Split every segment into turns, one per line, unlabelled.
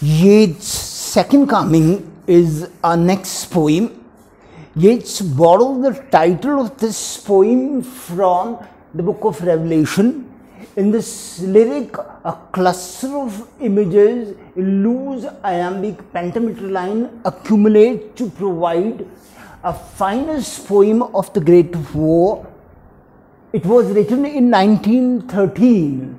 Yeats' Second Coming is our next poem. Yeats borrowed the title of this poem from the book of Revelation. In this lyric, a cluster of images in loose iambic pentameter accumulate to provide a finest poem of the Great War. It was written in 1913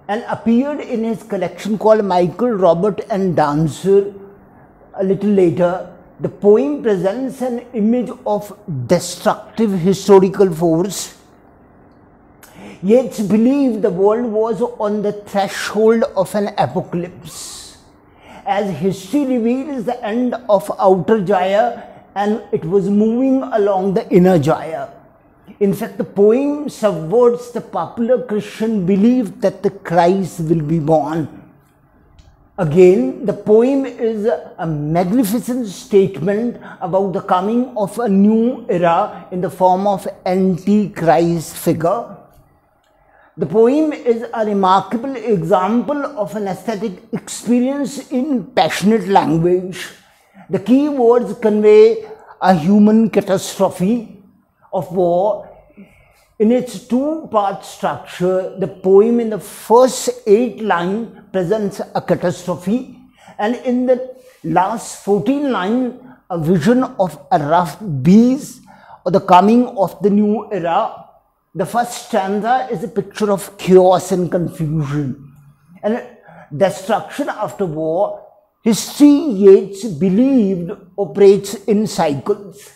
and appeared in his collection called Michael, Robert and Dancer a little later. The poem presents an image of destructive historical force. Yeats believed the world was on the threshold of an apocalypse, as history reveals the end of outer Jaya and it was moving along the inner Jaya. In fact, the poem subverts the popular Christian belief that the Christ will be born. Again, the poem is a magnificent statement about the coming of a new era in the form of anti-Christ figure. The poem is a remarkable example of an aesthetic experience in passionate language. The key words convey a human catastrophe of war. In its two-part structure, the poem in the first 8 lines presents a catastrophe, and in the last 14 lines, a vision of a rough breeze or the coming of the new era. The first stanza is a picture of chaos and confusion and destruction after war. History, Yeats believed, operates in cycles,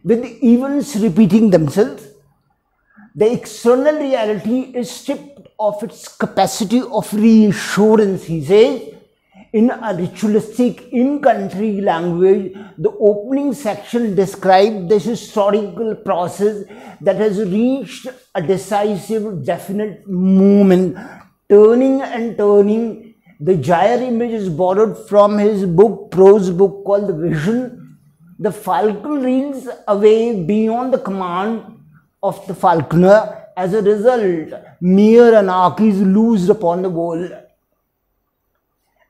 with events repeating themselves. The external reality is stripped of its capacity of reassurance, he says. In a ritualistic, in-country language, the opening section describes the historical process that has reached a decisive, definite moment, turning and turning. The Jair image is borrowed from his prose book called The Vision. The falcon reels away beyond the command of the falconer. As a result, mere anarchy is loosed upon the world.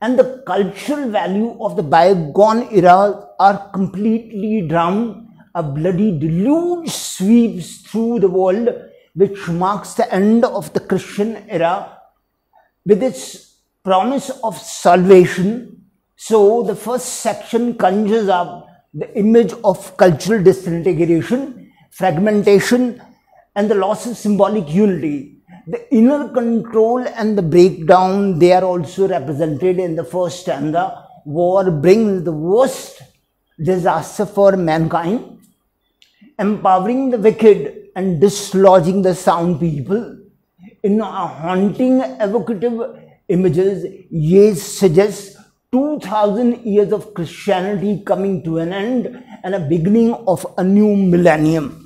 And the cultural value of the bygone era are completely drowned. A bloody deluge sweeps through the world, which marks the end of the Christian era with its promise of salvation. So the first section conjures up the image of cultural disintegration, fragmentation, and the loss of symbolic unity. The inner control and the breakdown, they are also represented in the first stanza. War brings the worst disaster for mankind, empowering the wicked and dislodging the sound people. In a haunting, evocative images, Yeats suggests 2000 years of Christianity coming to an end and a beginning of a new millennium.